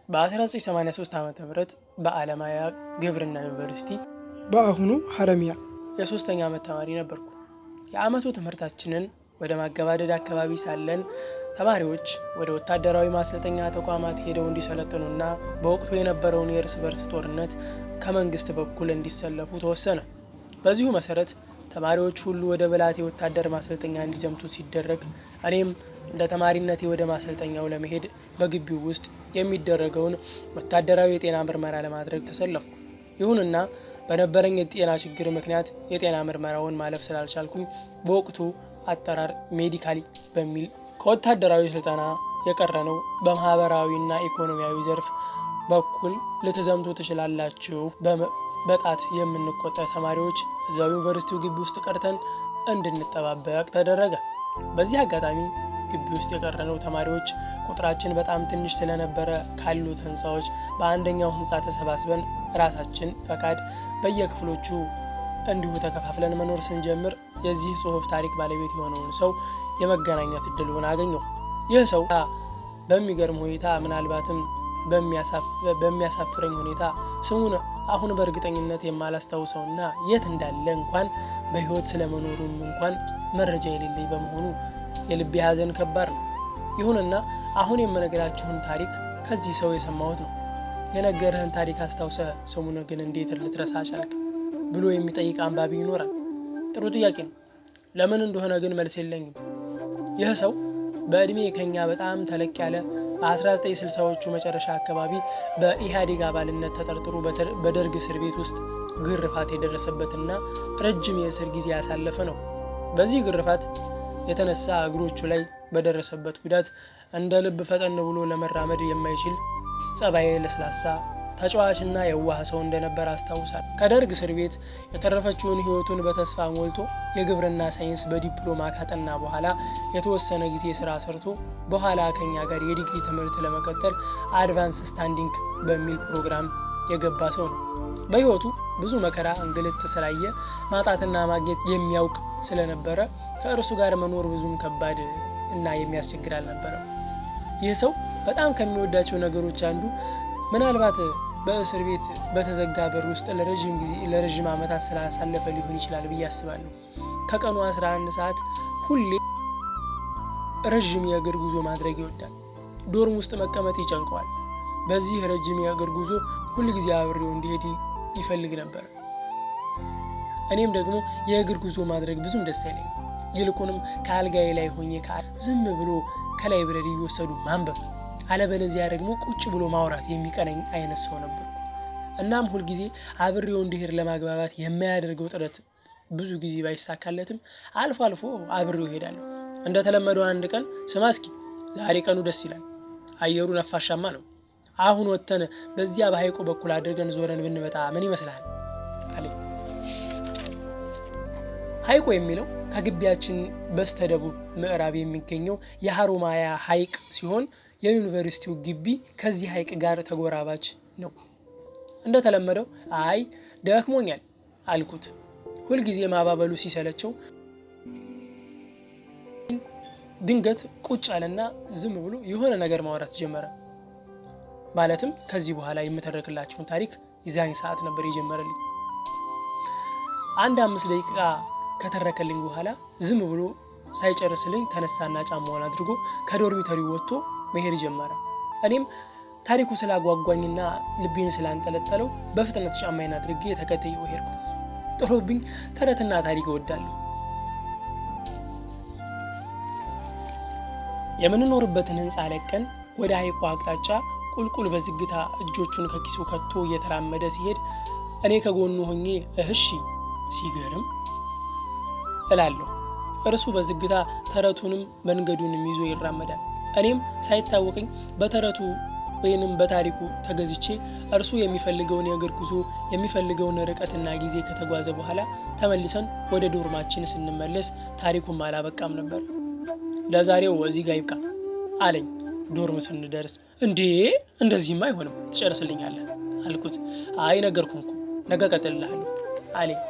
በ1983 ዓመተ ምህረት በአለማያ ግብርና ዩኒቨርሲቲ በአሁኑ ሐረሚያ የሶስተኛ ዓመት ተማሪ ነበርኩ። የዓመቱ ትምህርታችንን ወደ ማገባደድ አካባቢ ሳለን ተማሪዎች ወደ ወታደራዊ ማሰልጠኛ ተቋማት ሄደው እንዲሰለጥኑና በወቅቱ የነበረውን የእርስ በርስ ጦርነት ከመንግስት በኩል እንዲሰለፉ ተወሰነ። በዚሁ መሰረት ተማሪዎች ሁሉ ወደ በላቴ ወታደር ማሰልጠኛ እንዲዘምቱ ሲደረግ እኔም እንደ ተማሪነቴ ወደ ማሰልጠኛው ለመሄድ በግቢው ውስጥ የሚደረገውን ወታደራዊ የጤና ምርመራ ለማድረግ ተሰለፍኩ። ይሁንና በነበረኝ የጤና ችግር ምክንያት የጤና ምርመራውን ማለፍ ስላልቻልኩኝ በወቅቱ አጠራር ሜዲካሊ በሚል ከወታደራዊ ስልጠና የቀረነው በማህበራዊና ኢኮኖሚያዊ ዘርፍ በኩል ልትዘምቱ ትችላላችሁ በጣት የምንቆጠር ተማሪዎች እዛው ዩኒቨርሲቲው ግቢ ውስጥ ቀርተን እንድንጠባበቅ ተደረገ። በዚህ አጋጣሚ ግቢ ውስጥ የቀረነው ተማሪዎች ቁጥራችን በጣም ትንሽ ስለነበረ ካሉት ህንጻዎች በአንደኛው ህንጻ ተሰባስበን ራሳችን ፈቃድ በየክፍሎቹ እንዲሁ ተከፋፍለን መኖር ስንጀምር የዚህ ጽሑፍ ታሪክ ባለቤት የሆነውን ሰው የመገናኘት እድሉን አገኘሁ። ይህ ሰው በሚገርም ሁኔታ ምናልባትም በሚያሳፍረኝ ሁኔታ ስሙን አሁን በእርግጠኝነት የማላስታውሰውና የት እንዳለ እንኳን በህይወት ስለመኖሩም እንኳን መረጃ የሌለኝ በመሆኑ የልቤ ሐዘን ከባድ ነው። ይሁንና አሁን የምነግራችሁን ታሪክ ከዚህ ሰው የሰማሁት ነው። የነገርህን ታሪክ አስታውሰህ ስሙን ግን እንዴት ልትረሳ ቻልክ ብሎ የሚጠይቅ አንባቢ ይኖራል። ጥሩ ጥያቄ ነው። ለምን እንደሆነ ግን መልስ የለኝም። ይህ ሰው በእድሜ ከኛ በጣም ተለቅ ያለ በ1960ዎቹ መጨረሻ አካባቢ በኢህአዴግ አባልነት ተጠርጥሮ በደርግ እስር ቤት ውስጥ ግርፋት የደረሰበትና ረጅም የእስር ጊዜ ያሳለፈ ነው። በዚህ ግርፋት የተነሳ እግሮቹ ላይ በደረሰበት ጉዳት እንደ ልብ ፈጠን ብሎ ለመራመድ የማይችል ጸባይ ለስላሳ ተጫዋችና የዋህ ሰው እንደነበር አስታውሳል። ከደርግ እስር ቤት የተረፈችውን ህይወቱን በተስፋ ሞልቶ የግብርና ሳይንስ በዲፕሎማ ካጠና በኋላ የተወሰነ ጊዜ ስራ ሰርቶ በኋላ ከኛ ጋር የዲግሪ ትምህርት ለመቀጠል አድቫንስ ስታንዲንግ በሚል ፕሮግራም የገባ ሰው ነው። በህይወቱ ብዙ መከራ እንግልት ስላየ ማጣትና ማግኘት የሚያውቅ ስለነበረ ከእርሱ ጋር መኖር ብዙም ከባድ እና የሚያስቸግር አልነበረም። ይህ ሰው በጣም ከሚወዳቸው ነገሮች አንዱ ምናልባት በእስር ቤት በተዘጋ በር ውስጥ ለረጅም ዓመታት ስላሳለፈ ሊሆን ይችላል ብዬ አስባለሁ። ከቀኑ 11 ሰዓት ሁሌ ረጅም የእግር ጉዞ ማድረግ ይወዳል። ዶርም ውስጥ መቀመጥ ይጨንቀዋል። በዚህ ረጅም የእግር ጉዞ ሁል ጊዜ አብሬው እንዲሄድ ይፈልግ ነበር። እኔም ደግሞ የእግር ጉዞ ማድረግ ብዙም ደስ አይለኝም። ይልቁንም ከአልጋዬ ላይ ሆኜ ዝም ብሎ ከላይብረሪ እየወሰዱ ማንበብ አለበለዚያ ደግሞ ቁጭ ብሎ ማውራት የሚቀነኝ አይነት ሰው ነበር። እናም ሁል ጊዜ አብሬው እንዲሄድ ለማግባባት የማያደርገው ጥረት ብዙ ጊዜ ባይሳካለትም አልፎ አልፎ አብሬው እሄዳለሁ። እንደተለመደው አንድ ቀን ስማ እስኪ ዛሬ ቀኑ ደስ ይላል፣ አየሩ ነፋሻማ ነው፣ አሁን ወተን በዚያ በሐይቁ በኩል አድርገን ዞረን ብንመጣ ምን ይመስላል አለኝ። ሐይቁ የሚለው ከግቢያችን በስተደቡብ ምዕራብ የሚገኘው የሐሮማያ ሐይቅ ሲሆን የዩኒቨርሲቲው ግቢ ከዚህ ሐይቅ ጋር ተጎራባች ነው። እንደተለመደው አይ ደክሞኛል አልኩት። ሁልጊዜ ማባበሉ ሲሰለቸው ድንገት ቁጭ አለና ዝም ብሎ የሆነ ነገር ማውራት ጀመረ። ማለትም ከዚህ በኋላ የምተረክላችሁን ታሪክ የዛን ሰዓት ነበር የጀመረልኝ። 5 ደቂቃ ከተረከልኝ በኋላ ዝም ብሎ ሳይጨርስልኝ ተነሳና ጫማውን አድርጎ ከዶርሚተሪ ወጥቶ መሄድ ጀመረ። እኔም ታሪኩ ስላጓጓኝና ልቤን ስላንጠለጠለው በፍጥነት ጫማዬን አድርጌ ተከትዬው ሄድኩ። ጥሩብኝ ተረትና ታሪክ እወዳለሁ። የምንኖርበትን ህንጻ ለቀን ወደ ሐይቁ አቅጣጫ ቁልቁል በዝግታ እጆቹን ከኪሱ ከቶ እየተራመደ ሲሄድ እኔ ከጎኑ ሆኜ እህሺ ሲገርም እላለሁ። እርሱ በዝግታ ተረቱንም መንገዱንም ይዞ ይራመዳል። እኔም ሳይታወቀኝ በተረቱ ወይንም በታሪኩ ተገዝቼ እርሱ የሚፈልገውን የእግር ጉዞ የሚፈልገውን ርቀትና ጊዜ ከተጓዘ በኋላ ተመልሰን ወደ ዶርማችን ስንመለስ ታሪኩም አላበቃም ነበር። ለዛሬው እዚህ ጋር ይብቃ አለኝ ዶርም ስንደርስ። እንዴ እንደዚህማ አይሆንም ትጨርስልኛለህ አልኩት። አይ ነገርኩህ እኮ ነገ ቀጥልልሃለሁ አለኝ።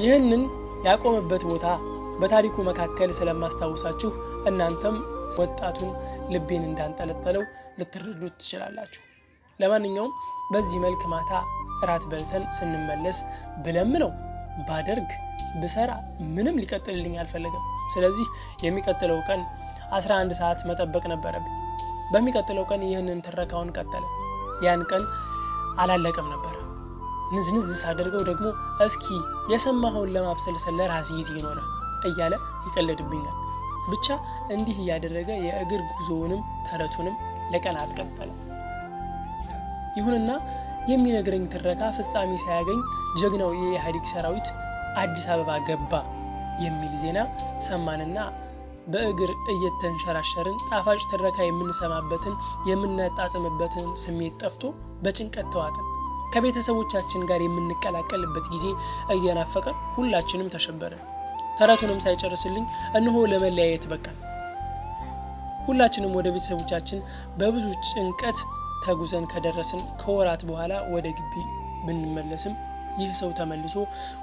ይህንን ያቆመበት ቦታ በታሪኩ መካከል ስለማስታውሳችሁ እናንተም ወጣቱን ልቤን እንዳንጠለጠለው ልትረዱት ትችላላችሁ። ለማንኛውም በዚህ መልክ ማታ እራት በልተን ስንመለስ ብለምነው ባደርግ ብሰራ ምንም ሊቀጥልልኝ አልፈለገም። ስለዚህ የሚቀጥለው ቀን 11 ሰዓት መጠበቅ ነበረብኝ። በሚቀጥለው ቀን ይህንን ትረካውን ቀጠለ። ያን ቀን አላለቀም ነበር። ንዝንዝ ሳደርገው ደግሞ እስኪ የሰማኸውን ለማብሰልሰል ለራስ ጊዜ ይኖረ እያለ ይቀልድብኛል። ብቻ እንዲህ እያደረገ የእግር ጉዞውንም ተረቱንም ለቀናት ቀጠለ። ይሁንና የሚነግረኝ ትረካ ፍጻሜ ሳያገኝ ጀግናው የኢህአዴግ ሰራዊት አዲስ አበባ ገባ የሚል ዜና ሰማንና በእግር እየተንሸራሸርን ጣፋጭ ትረካ የምንሰማበትን የምናጣጥምበትን ስሜት ጠፍቶ በጭንቀት ተዋጠን። ከቤተሰቦቻችን ጋር የምንቀላቀልበት ጊዜ እየናፈቀን ሁላችንም ተሸበረን። ተረቱንም ሳይጨርስልኝ እነሆ ለመለያየት በቃን። ሁላችንም ወደ ቤተሰቦቻችን በብዙ ጭንቀት ተጉዘን ከደረስን ከወራት በኋላ ወደ ግቢ ብንመለስም ይህ ሰው ተመልሶ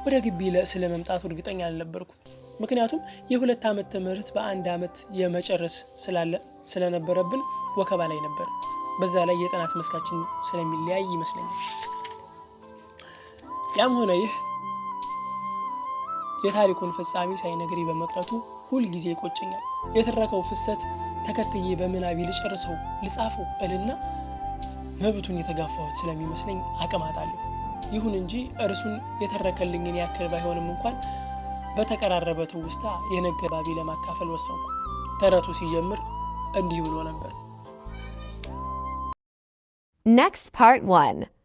ወደ ግቢ ስለመምጣቱ እርግጠኛ አልነበርኩም። ምክንያቱም የ2 ዓመት ትምህርት በ1 ዓመት የመጨረስ ስለነበረብን ወከባ ላይ ነበር። በዛ ላይ የጥናት መስካችን ስለሚለያይ ይመስለኛል። ያም ሆነ ይህ የታሪኩን ፍጻሜ ሳይነግሪ በመቅረቱ ሁል ጊዜ ይቆጨኛል። የተረከው ፍሰት ተከትዬ በምናቢ ልጨርሰው ልጻፈው እልና መብቱን የተጋፋሁት ስለሚመስለኝ አቅማጣለሁ። ይሁን እንጂ እርሱን የተረከልኝን ያክል ባይሆንም እንኳን በተቀራረበ ትውስታ የነገባቢ ለማካፈል ወሰንኩ። ተረቱ ሲጀምር እንዲህ ብሎ ነበር። Next part 1